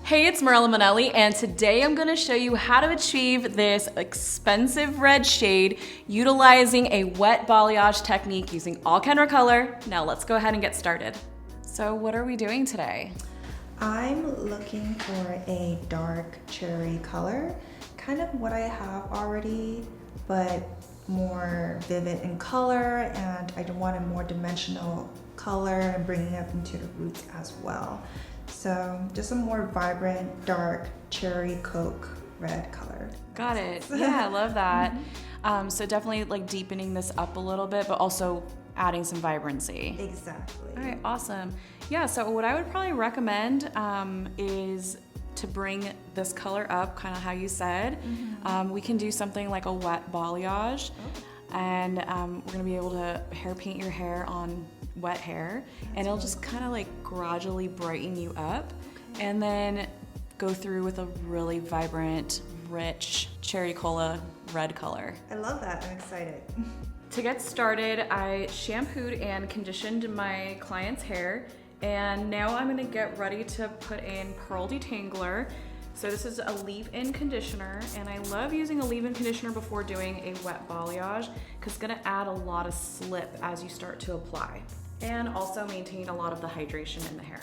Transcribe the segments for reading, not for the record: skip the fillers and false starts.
Hey, it's Marella Manelli, and today I'm gonna show you how to achieve this expensive red shade utilizing a wet balayage technique using all Kenra color. Now let's go ahead and get started. So what are we doing today? I'm looking for a dark cherry color, kind of what I have already, but more vivid in color, and I want a more dimensional color and bringing it into the roots as well. So just a more vibrant, dark cherry coke red color. Got it. Yeah, I love that. So definitely like deepening this up a little bit, but also adding some vibrancy. Exactly. All right, awesome. Yeah, so what I would probably recommend is to bring this color up, kind of how you said. We can do something like a wet balayage, and we're gonna be able to hair paint your hair on wet hair, and it'll just kind of like gradually brighten you up, and then go through with a really vibrant, rich cherry cola red color. I love that. I'm excited. To get started, I shampooed and conditioned my client's hair, and now I'm gonna get ready to put in Pearl Detangler. So this is a leave-in conditioner, and I love using a leave-in conditioner before doing a wet balayage because it's gonna add a lot of slip as you start to apply, and also maintain a lot of the hydration in the hair.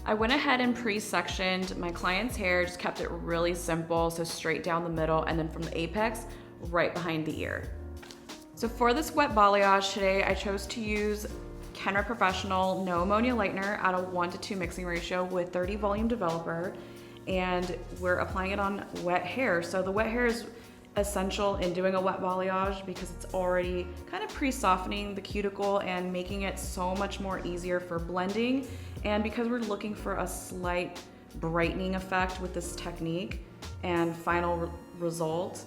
I went ahead and pre-sectioned my client's hair, just kept it really simple, so straight down the middle, and then from the apex, right behind the ear. So for this wet balayage today, I chose to use Kenra Professional No Ammonia Lightener at a 1:2 mixing ratio with 30 volume developer, and we're applying it on wet hair. So the wet hair is essential in doing a wet balayage because it's already kind of pre-softening the cuticle and making it so much more easier for blending. And because we're looking for a slight brightening effect with this technique and final result,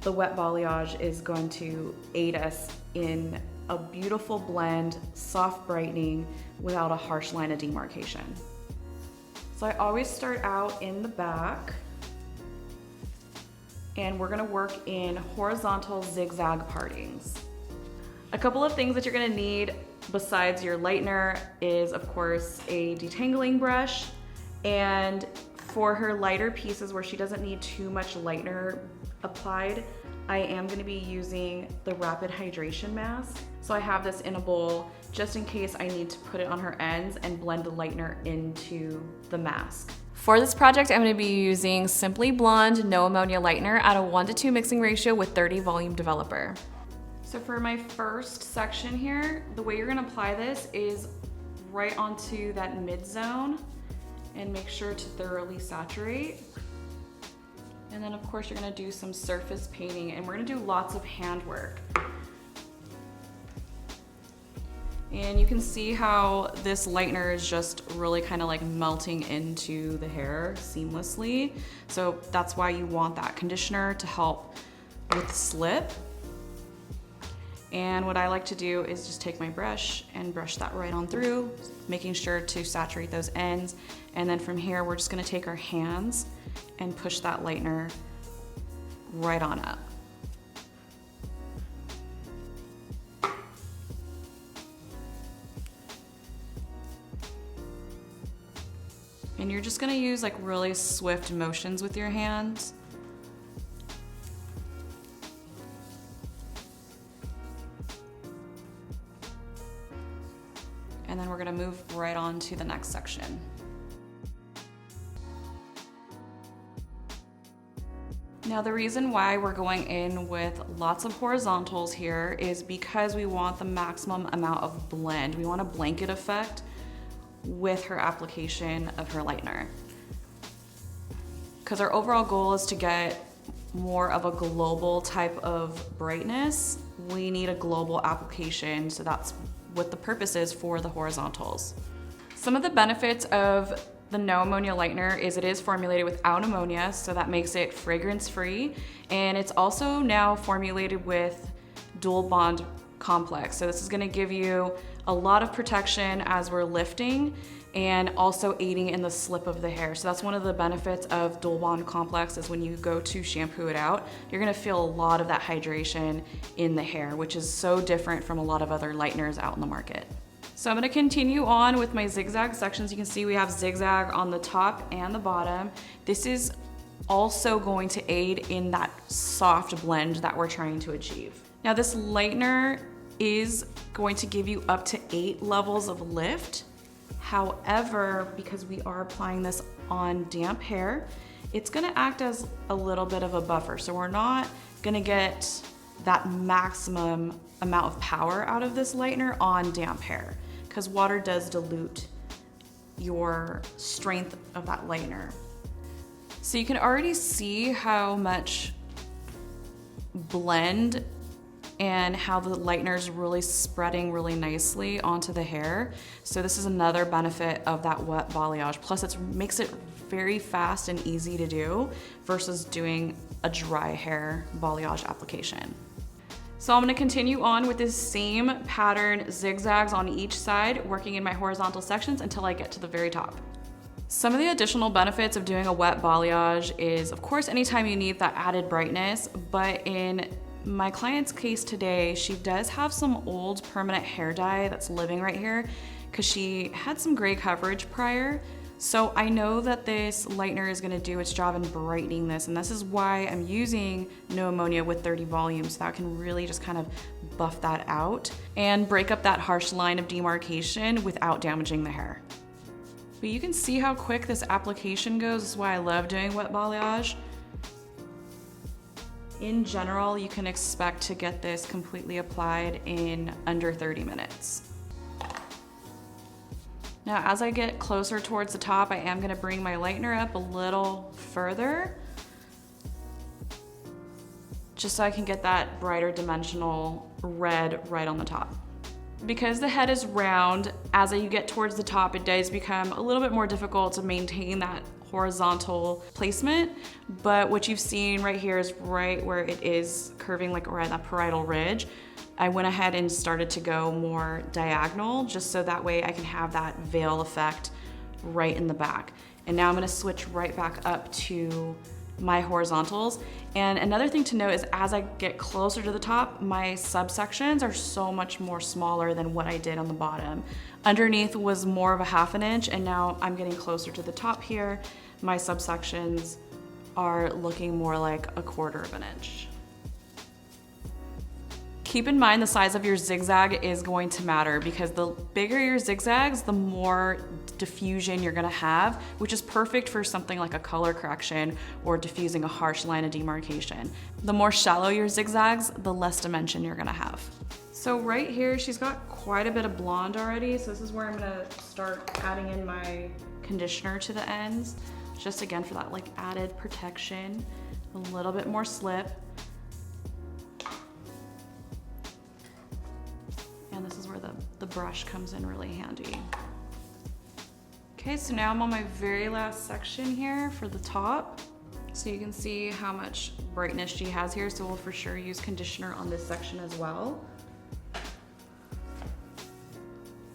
the wet balayage is going to aid us in a beautiful blend, soft brightening without a harsh line of demarcation. So I always start out in the back, and we're gonna work in horizontal zigzag partings. A couple of things that you're gonna need besides your lightener is, of course, a detangling brush, and for her lighter pieces where she doesn't need too much lightener applied, I am gonna be using the Rapid Hydration Mask. So I have this in a bowl just in case I need to put it on her ends and blend the lightener into the mask. For this project, I'm gonna be using Simply Blonde No Ammonia Lightener at a 1:2 mixing ratio with 30 volume developer. So for my first section here, the way you're gonna apply this is right onto that mid zone and make sure to thoroughly saturate. And then of course you're gonna do some surface painting, and we're gonna do lots of handwork. And you can see how this lightener is just really kind of like melting into the hair seamlessly. So that's why you want that conditioner to help with slip. And what I like to do is just take my brush and brush that right on through, making sure to saturate those ends. And then from here, we're just gonna take our hands and push that lightener right on up. And you're just gonna use like really swift motions with your hands. And then we're gonna move right on to the next section. Now the reason why we're going in with lots of horizontals here is because we want the maximum amount of blend. We want a blanket effect with her application of her lightener. Because our overall goal is to get more of a global type of brightness, we need a global application, so that's what the purpose is for the horizontals. Some of the benefits of the No Ammonia Lightener is it is formulated without ammonia, so that makes it fragrance free, and it's also now formulated with dual bond complex. So this is gonna give you a lot of protection as we're lifting and also aiding in the slip of the hair. So that's one of the benefits of dual bond complex is when you go to shampoo it out, you're gonna feel a lot of that hydration in the hair, which is so different from a lot of other lighteners out in the market. So I'm gonna continue on with my zigzag sections. You can see we have zigzag on the top and the bottom. This is also going to aid in that soft blend that we're trying to achieve. Now this lightener is going to give you up to 8 levels of lift. However, because we are applying this on damp hair, it's gonna act as a little bit of a buffer. So we're not gonna get that maximum amount of power out of this lightener on damp hair, because water does dilute your strength of that lightener. So you can already see how much blend and how the lightener is really spreading really nicely onto the hair. So this is another benefit of that wet balayage. Plus it makes it very fast and easy to do versus doing a dry hair balayage application. So I'm gonna continue on with this same pattern, zigzags on each side, working in my horizontal sections until I get to the very top. Some of the additional benefits of doing a wet balayage is, of course, anytime you need that added brightness, but in my client's case today, she does have some old permanent hair dye that's living right here because she had some gray coverage prior. So I know that this lightener is gonna do its job in brightening this, and this is why I'm using no ammonia with 30 volumes, so that can really just kind of buff that out and break up that harsh line of demarcation without damaging the hair. But you can see how quick this application goes. This is why I love doing wet balayage. In general, you can expect to get this completely applied in under 30 minutes. Now, as I get closer towards the top, I am gonna bring my lightener up a little further, just so I can get that brighter dimensional red right on the top. Because the head is round, as you get towards the top, it does become a little bit more difficult to maintain that horizontal placement, but what you've seen right here is right where it is curving like around that parietal ridge. I went ahead and started to go more diagonal, just so that way I can have that veil effect right in the back. And now I'm gonna switch right back up to my horizontals. And another thing to note is as I get closer to the top, my subsections are so much more smaller than what I did on the bottom. Underneath was more of a ½ an inch, and now I'm getting closer to the top here. My subsections are looking more like a ½ of an inch. Keep in mind the size of your zigzag is going to matter, because the bigger your zigzags, the more diffusion you're gonna have, which is perfect for something like a color correction or diffusing a harsh line of demarcation. The more shallow your zigzags, the less dimension you're gonna have. So right here, she's got quite a bit of blonde already, so this is where I'm gonna start adding in my conditioner to the ends, just again for that like added protection, a little bit more slip. And this is where the brush comes in really handy. Okay, so now I'm on my very last section here for the top. So you can see how much brightness she has here, so we'll for sure use conditioner on this section as well.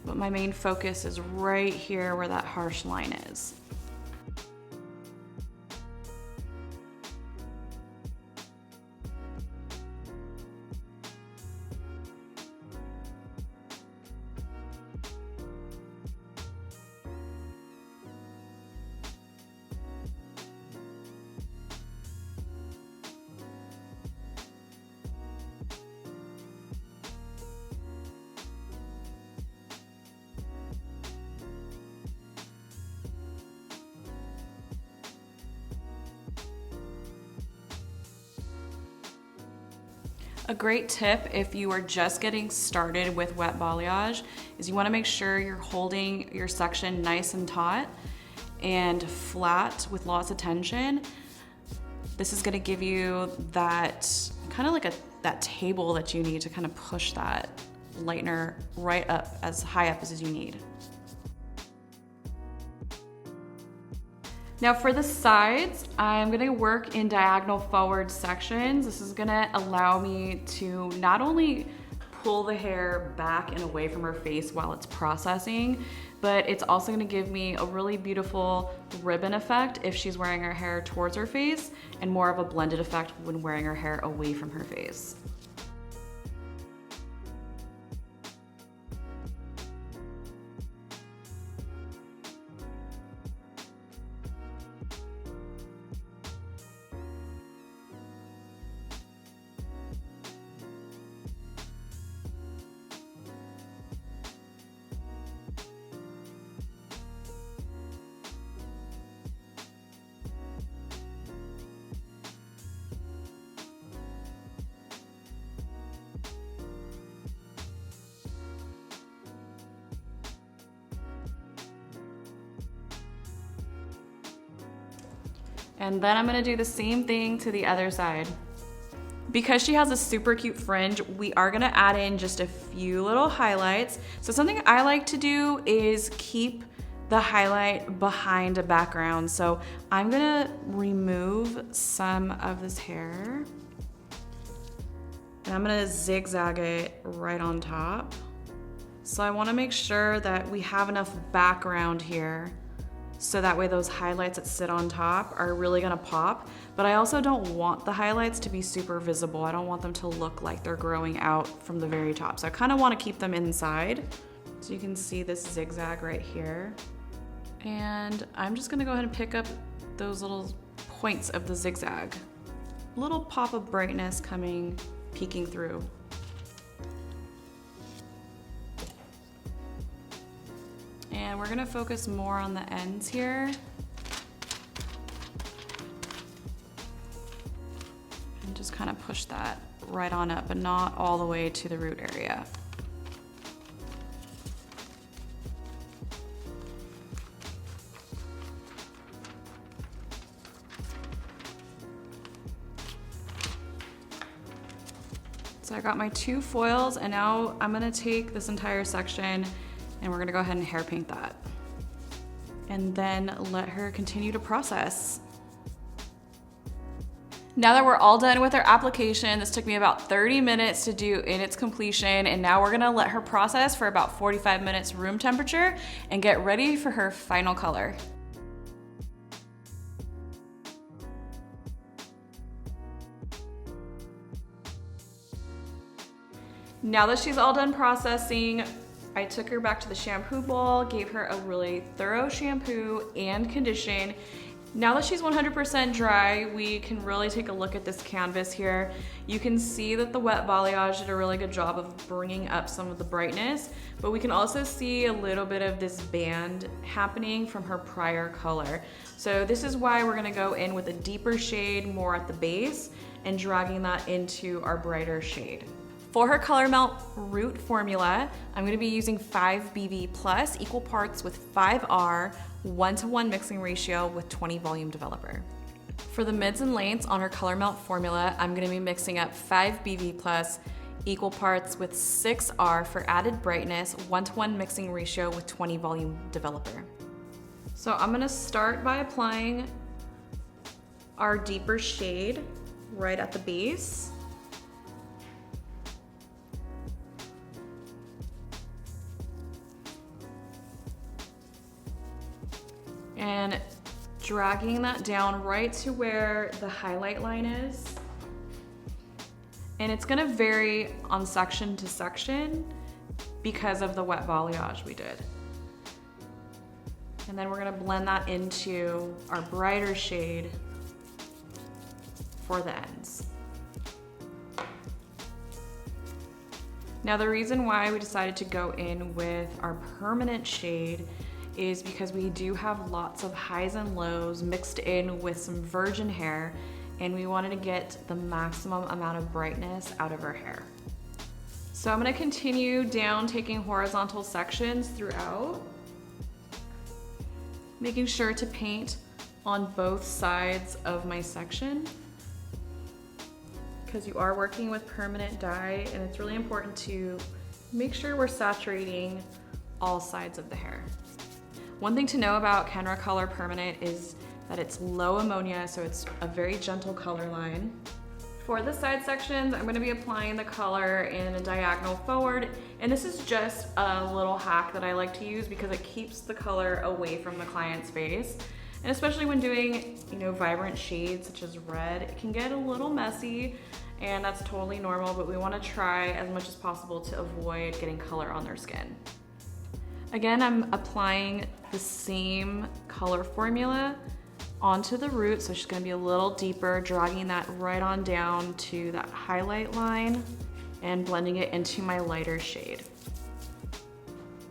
But my main focus is right here where that harsh line is. A great tip if you are just getting started with wet balayage is you want to make sure you're holding your section nice and taut and flat with lots of tension. This is going to give you that kind of like that table that you need to kind of push that lightener right up, as high up as you need. Now for the sides, I'm gonna work in diagonal forward sections. This is gonna allow me to not only pull the hair back and away from her face while it's processing, but it's also gonna give me a really beautiful ribbon effect if she's wearing her hair towards her face, and more of a blended effect when wearing her hair away from her face. And then I'm gonna do the same thing to the other side. Because she has a super cute fringe, we are gonna add in just a few little highlights. So something I like to do is keep the highlight behind a background. So I'm gonna remove some of this hair and I'm gonna zigzag it right on top. So I wanna make sure that we have enough background here so that way those highlights that sit on top are really gonna pop. But I also don't want the highlights to be super visible. I don't want them to look like they're growing out from the very top. So I kind of want to keep them inside. So you can see this zigzag right here. And I'm just gonna go ahead and pick up those little points of the zigzag. Little pop of brightness coming, peeking through. And we're gonna focus more on the ends here. And just kind of push that right on up, but not all the way to the root area. So I got my 2 foils, and now I'm gonna take this entire section and we're gonna go ahead and hair paint that. And then let her continue to process. Now that we're all done with our application, this took me about 30 minutes to do in its completion, and now we're gonna let her process for about 45 minutes room temperature and get ready for her final color. Now that she's all done processing, I took her back to the shampoo bowl, gave her a really thorough shampoo and condition. Now that she's 100% dry, we can really take a look at this canvas here. You can see that the wet balayage did a really good job of bringing up some of the brightness, but we can also see a little bit of this band happening from her prior color. So this is why we're gonna go in with a deeper shade more at the base and dragging that into our brighter shade. For her color melt root formula, I'm gonna be using 5 BV plus equal parts with 5R, 1-to-1 mixing ratio with 20 volume developer. For the mids and lengths on her color melt formula, I'm gonna be mixing up 5 BV plus equal parts with 6R for added brightness, 1-to-1 mixing ratio with 20 volume developer. So I'm gonna start by applying our deeper shade right at the base. And dragging that down right to where the highlight line is. And it's gonna vary on section to section because of the wet balayage we did. And then we're gonna blend that into our brighter shade for the ends. Now the reason why we decided to go in with our permanent shade is because we do have lots of highs and lows mixed in with some virgin hair, and we wanted to get the maximum amount of brightness out of our hair. So I'm gonna continue down taking horizontal sections throughout, making sure to paint on both sides of my section because you are working with permanent dye, and it's really important to make sure we're saturating all sides of the hair. One thing to know about Kenra Color Permanent is that it's low ammonia, so it's a very gentle color line. For the side sections, I'm gonna be applying the color in a diagonal forward, and this is just a little hack that I like to use because it keeps the color away from the client's face. And especially when doing, vibrant shades such as red, it can get a little messy, and that's totally normal, but we wanna try as much as possible to avoid getting color on their skin. Again, I'm applying the same color formula onto the root, so she's gonna be a little deeper, dragging that right on down to that highlight line and blending it into my lighter shade.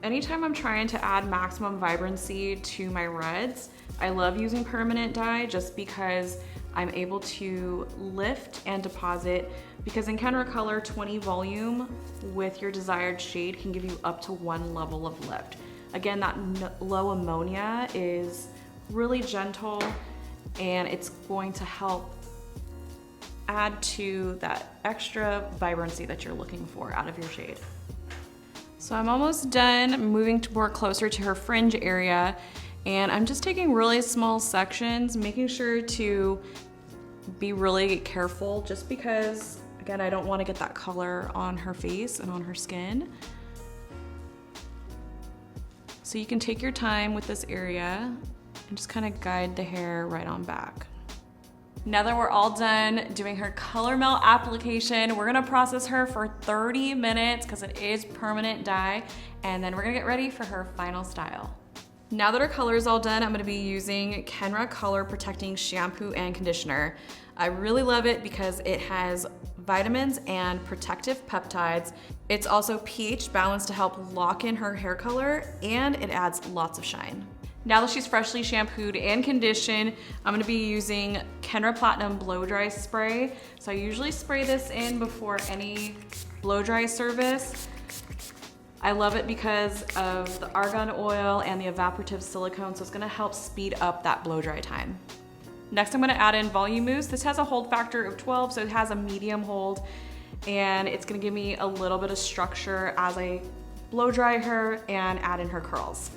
Anytime I'm trying to add maximum vibrancy to my reds, I love using permanent dye just because I'm able to lift and deposit, because in Kenra Color, 20 volume with your desired shade can give you up to 1 level of lift. Again, that low ammonia is really gentle and it's going to help add to that extra vibrancy that you're looking for out of your shade. So I'm almost done moving more closer to her fringe area, and I'm just taking really small sections, making sure to be really careful just because, again, I don't want to get that color on her face and on her skin. So you can take your time with this area and just kind of guide the hair right on back. Now that we're all done doing her color melt application, we're gonna process her for 30 minutes because it is permanent dye, and then we're gonna get ready for her final style. Now that her color is all done, I'm gonna be using Kenra Color Protecting Shampoo and Conditioner. I really love it because it has vitamins and protective peptides. It's also pH balanced to help lock in her hair color, and it adds lots of shine. Now that she's freshly shampooed and conditioned, I'm gonna be using Kenra Platinum Blow Dry Spray. So I usually spray this in before any blow dry service. I love it because of the argan oil and the evaporative silicone, so it's gonna help speed up that blow dry time. Next, I'm gonna add in Volume Mousse. This has a hold factor of 12, so it has a medium hold, and it's gonna give me a little bit of structure as I blow dry her and add in her curls.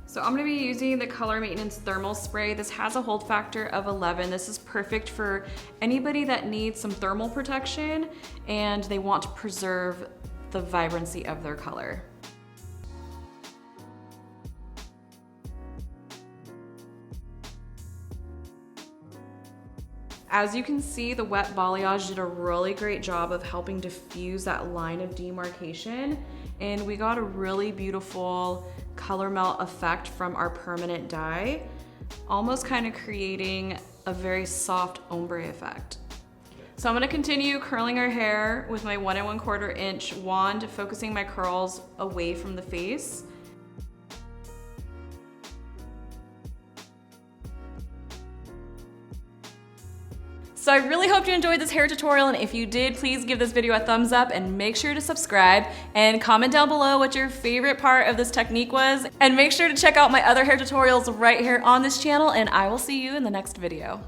So I'm gonna be using the Color Maintenance Thermal Spray. This has a hold factor of 11. This is perfect for anybody that needs some thermal protection and they want to preserve the vibrancy of their color. As you can see, the wet balayage did a really great job of helping diffuse that line of demarcation, and we got a really beautiful color melt effect from our permanent dye, almost kind of creating a very soft ombre effect. So I'm gonna continue curling her hair with my 1 1/4 inch wand, focusing my curls away from the face. So I really hope you enjoyed this hair tutorial, and if you did, please give this video a thumbs up and make sure to subscribe and comment down below what your favorite part of this technique was, and make sure to check out my other hair tutorials right here on this channel, and I will see you in the next video.